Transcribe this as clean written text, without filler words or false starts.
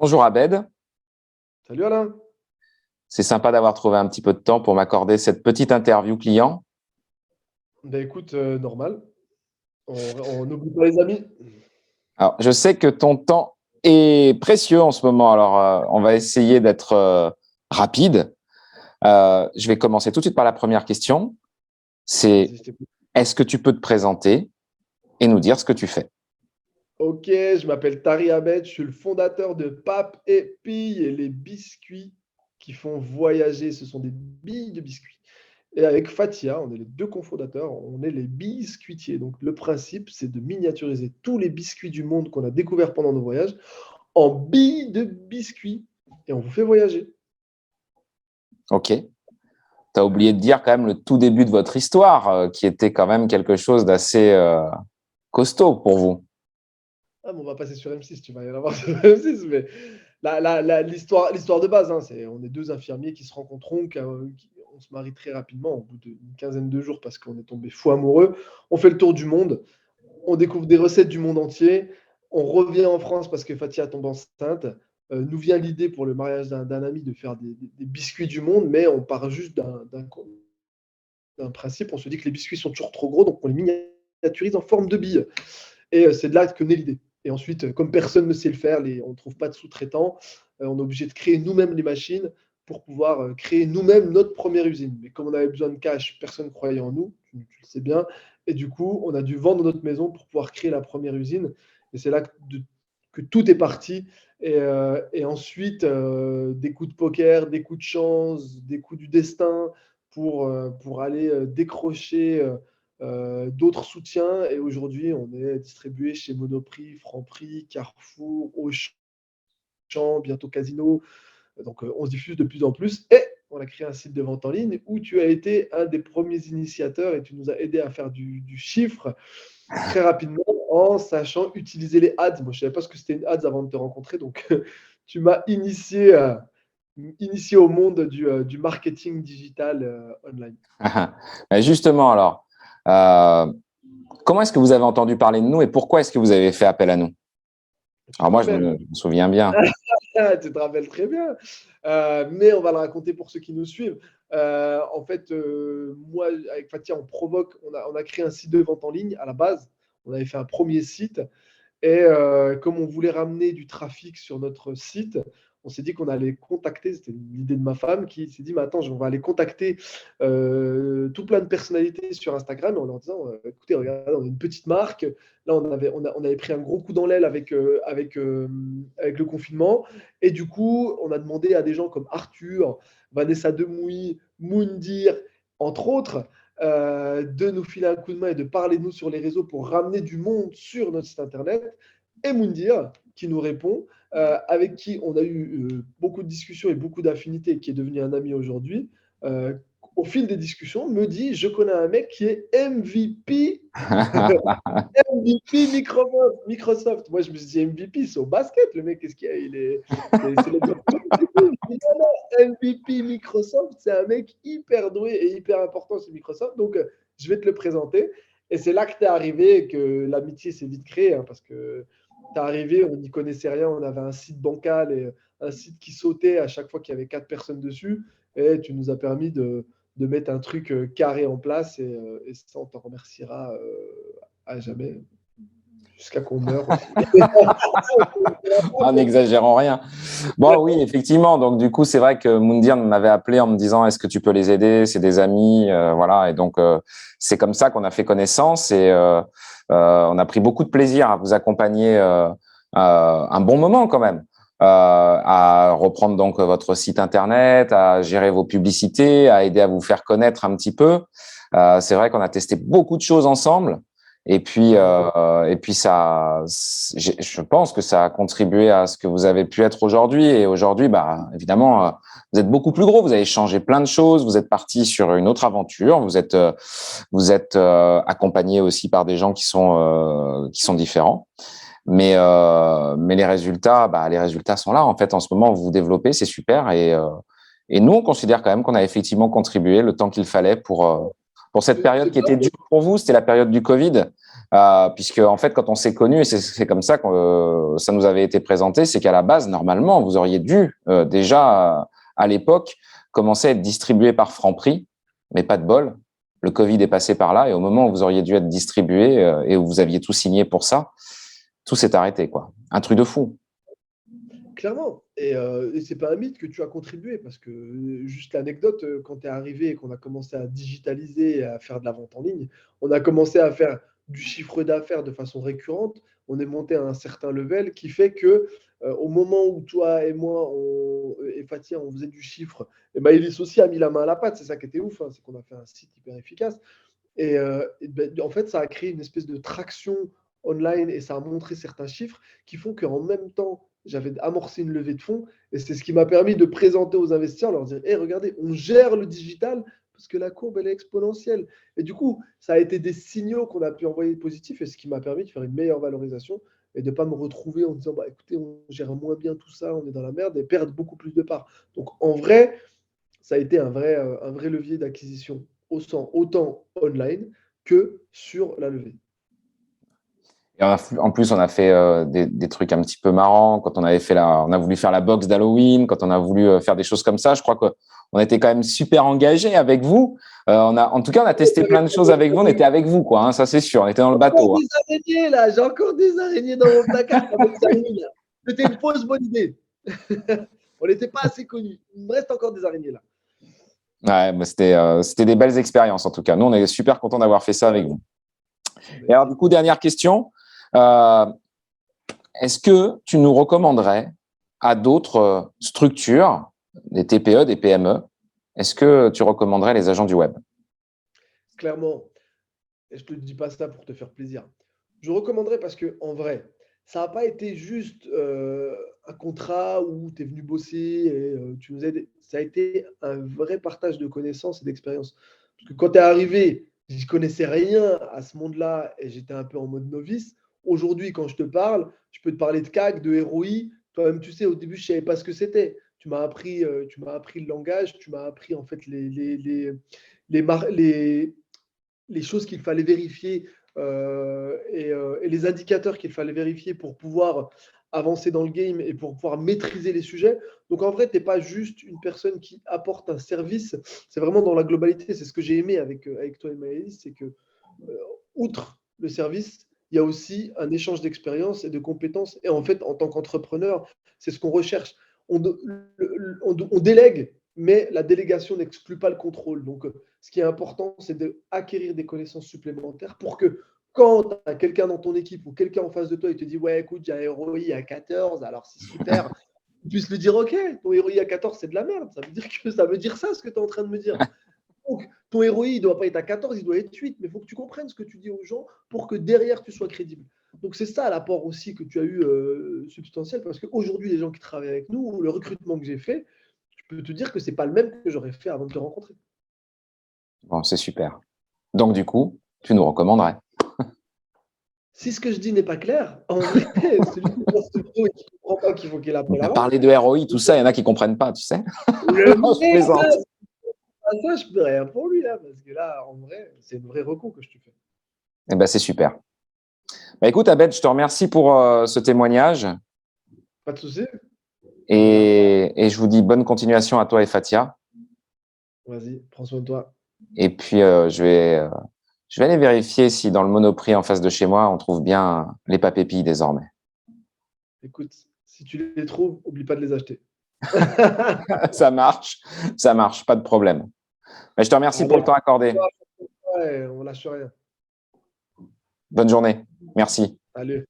Bonjour Abed, Salut Alain. c'est sympa d'avoir trouvé un petit peu de temps pour m'accorder cette petite interview client. Ben écoute, normal. On n'oublie pas les amis. Alors, je sais que ton temps est précieux en ce moment, alors on va essayer d'être rapide. Je vais commencer tout de suite par la première question. C'est Vas-y, je t'écoute. est-ce que tu peux te présenter et nous dire ce que tu fais? Ok, je m'appelle Tari Abed, je suis le fondateur de Pape et Pille et les biscuits qui font voyager. Ce sont des billes de biscuits. Et avec Fatia, on est les deux cofondateurs, on est les biscuitiers. Donc le principe, c'est de miniaturiser tous les biscuits du monde qu'on a découverts pendant nos voyages en billes de biscuits et on vous fait voyager. Ok. Tu as oublié de dire quand même le tout début de votre histoire, qui était quand même quelque chose d'assez costaud pour vous. Ah, mais on va passer sur M6, tu vas y en avoir sur M6, mais l'histoire de base, hein, c'est on est deux infirmiers qui se rencontreront, on se marie très rapidement, au bout d'une quinzaine de jours, parce qu'on est tombé fou amoureux. On fait le tour du monde, on découvre des recettes du monde entier, on revient en France parce que Fatia tombe enceinte. Nous vient l'idée pour le mariage d'un ami de faire des biscuits du monde, mais on part juste d'un principe, on se dit que les biscuits sont toujours trop gros, donc on les miniaturise en forme de billes. Et c'est de là que naît l'idée. Et ensuite, comme personne ne sait le faire, on ne trouve pas de sous-traitants, on est obligé de créer nous-mêmes les machines pour pouvoir créer nous-mêmes notre première usine. Mais comme on avait besoin de cash, personne ne croyait en nous, tu le sais bien. Et du coup, on a dû vendre notre maison pour pouvoir créer la première usine. Et c'est là que tout est parti. Et ensuite, des coups de poker, des coups de chance, des coups du destin pour aller décrocher d'autres soutiens. Et aujourd'hui, on est distribué chez Monoprix, Franprix, Carrefour, Auchan, bientôt Casino. Donc, on se diffuse de plus en plus. Et on a créé un site de vente en ligne où tu as été un des premiers initiateurs et tu nous as aidé à faire du chiffre très rapidement en sachant utiliser les ads. Moi, je ne savais pas ce que c'était une ads avant de te rencontrer. Donc, tu m'as initié au monde du marketing digital online. Mais justement, alors, euh, comment est-ce que vous avez entendu parler de nous et pourquoi est-ce que vous avez fait appel à nous? Tu Alors te moi, rappelles? je me souviens bien. Tu te rappelles très bien. Mais on va le raconter pour ceux qui nous suivent. En fait, moi, avec Fatia, on a créé un site de vente en ligne à la base. On avait fait un premier site. Et comme on voulait ramener du trafic sur notre site, on s'est dit qu'on allait contacter, c'était l'idée de ma femme qui s'est dit, mais attends, on va aller contacter tout plein de personnalités sur Instagram en leur disant, écoutez, regardez, on est une petite marque. Là, on avait pris un gros coup dans l'aile avec le confinement. Et du coup, on a demandé à des gens comme Arthur, Vanessa Demouy, Moundir, entre autres, de nous filer un coup de main et de parler de nous sur les réseaux pour ramener du monde sur notre site internet. Et Moundir, qui nous répond, avec qui on a eu beaucoup de discussions et beaucoup d'affinités, qui est devenu un ami aujourd'hui, euh, au fil des discussions, me dit, je connais un mec qui est MVP, MVP Microsoft. Moi, je me suis dit, MVP, c'est au basket, le mec, qu'est-ce qu'il y a? C'est le MVP Microsoft, c'est un mec hyper doué et hyper important chez Microsoft. Donc, je vais te le présenter. Et c'est là que tu es arrivé et que l'amitié s'est vite créée, hein, parce que tu es arrivé, on n'y connaissait rien, on avait un site bancal et un site qui sautait à chaque fois qu'il y avait 4 personnes dessus. Et tu nous as permis de mettre un truc carré en place et ça, on t'en remerciera à jamais, jusqu'à qu'on meure aussi. En n'exagérant rien. Bon, oui, effectivement. Donc, du coup, c'est vrai que Moundir m'avait appelé en me disant, est-ce que tu peux les aider? C'est des amis, voilà. Et donc, c'est comme ça qu'on a fait connaissance et on a pris beaucoup de plaisir à vous accompagner un bon moment quand même. À reprendre donc votre site internet, à gérer vos publicités, à aider à vous faire connaître un petit peu. C'est vrai qu'on a testé beaucoup de choses ensemble. Et puis ça, je pense que ça a contribué à ce que vous avez pu être aujourd'hui. Et aujourd'hui, bah, évidemment, vous êtes beaucoup plus gros. Vous avez changé plein de choses. Vous êtes parti sur une autre aventure. Vous êtes accompagné aussi par des gens qui sont différents. Mais les résultats sont là. En fait, en ce moment, vous vous développez, c'est super. Et nous, on considère quand même qu'on a effectivement contribué le temps qu'il fallait pour cette période qui C'est était dure pour vous. C'était la période du Covid. puisque en fait, quand on s'est connus, et c'est comme ça que ça nous avait été présenté, c'est qu'à la base, normalement, vous auriez dû déjà à l'époque commencer à être distribué par Franprix, mais pas de bol. Le Covid est passé par là, et au moment où vous auriez dû être distribué et où vous aviez tout signé pour ça, tout s'est arrêté, quoi. Un truc de fou. Clairement. Et c'est pas un mythe que tu as contribué, parce que juste l'anecdote, quand tu es arrivé et qu'on a commencé à digitaliser et à faire de la vente en ligne, on a commencé à faire du chiffre d'affaires de façon récurrente. On est monté à un certain level qui fait que au moment où toi et moi et Fatia, on faisait du chiffre, et Maëlys aussi a mis la main à la pâte. C'est ça qui était ouf, hein, c'est qu'on a fait un site hyper efficace. En fait, ça a créé une espèce de traction online et ça a montré certains chiffres qui font qu'en même temps, j'avais amorcé une levée de fonds et c'est ce qui m'a permis de présenter aux investisseurs, leur dire, hey, regardez, on gère le digital parce que la courbe, elle est exponentielle. Et du coup, ça a été des signaux qu'on a pu envoyer positifs et ce qui m'a permis de faire une meilleure valorisation et de ne pas me retrouver en disant, bah, écoutez, on gère moins bien tout ça, on est dans la merde et perdre beaucoup plus de parts. Donc, en vrai, ça a été un vrai levier d'acquisition autant online que sur la levée. Et en plus, on a fait des trucs un petit peu marrants quand on a voulu faire la box d'Halloween, quand on a voulu faire des choses comme ça. Je crois qu'on était quand même super engagés avec vous. En tout cas, on a testé plein de choses avec vous. On était avec vous, quoi. Hein, ça, c'est sûr. On était dans le bateau. Des araignées, là. J'ai encore des araignées dans mon placard. C'était une fausse bonne idée. On n'était pas assez connus. Il me reste encore des araignées là. Ouais, bah, c'était des belles expériences en tout cas. Nous, on est super contents d'avoir fait ça avec vous. Et alors, du coup, dernière question. Est-ce que tu nous recommanderais à d'autres structures, des TPE, des PME, est-ce que tu recommanderais les agents du web? Clairement, et je ne te dis pas ça pour te faire plaisir. Je recommanderais parce que en vrai, ça n'a pas été juste un contrat où tu es venu bosser et tu nous aides. Ça a été un vrai partage de connaissances et d'expériences. Parce que quand tu es arrivé, je ne connaissais rien à ce monde-là et j'étais un peu en mode novice. Aujourd'hui, quand je te parle, je peux te parler de CAC, de ROI. Toi-même, tu sais, au début, je ne savais pas ce que c'était. Tu m'as appris le langage, tu m'as appris en fait les choses qu'il fallait vérifier et les indicateurs qu'il fallait vérifier pour pouvoir avancer dans le game et pour pouvoir maîtriser les sujets. Donc en vrai, tu n'es pas juste une personne qui apporte un service, c'est vraiment dans la globalité. C'est ce que j'ai aimé avec toi et Maëlys, c'est que outre le service, il y a aussi un échange d'expérience et de compétences. Et en fait, en tant qu'entrepreneur, c'est ce qu'on recherche. On délègue, mais la délégation n'exclut pas le contrôle. Donc, ce qui est important, c'est d'acquérir des connaissances supplémentaires pour que quand tu as quelqu'un dans ton équipe ou quelqu'un en face de toi, il te dit ouais, écoute, j'ai un ROI à 14, alors c'est super, tu puisses lui dire ok, ton ROI à 14, c'est de la merde. Ça veut dire ça, ce que tu es en train de me dire. Donc, ton ROI, il ne doit pas être à 14, il doit être 8, mais il faut que tu comprennes ce que tu dis aux gens pour que derrière, tu sois crédible. Donc, c'est ça l'apport aussi que tu as eu substantiel, parce qu'aujourd'hui, les gens qui travaillent avec nous, le recrutement que j'ai fait, je peux te dire que ce n'est pas le même que j'aurais fait avant de te rencontrer. Bon, c'est super. Donc, du coup, tu nous recommanderais. Si ce que je dis n'est pas clair, en vrai, celui qui pense ce vidéo et qui ne comprend pas qu'il faut qu'il appelle On a avant, parlé de ROI, tout ça, il y en a qui ne comprennent pas, tu sais. le Non, je mec, plaisante. ça, je peux rien pour lui, là, parce que là, en vrai, c'est une vraie reco que je te fais. Eh ben, c'est super. Bah, écoute, Abed, je te remercie pour ce témoignage Pas de souci. et je vous dis bonne continuation à toi et Fatia. Vas-y, prends soin de toi. Et puis, je vais aller vérifier si dans le Monoprix en face de chez moi, on trouve bien les papépilles désormais. Écoute, si tu les trouves, oublie pas de les acheter. Ça marche, pas de problème. Mais je te remercie pour le temps accordé. Ouais, on lâche rien. Bonne journée. Merci. Allez.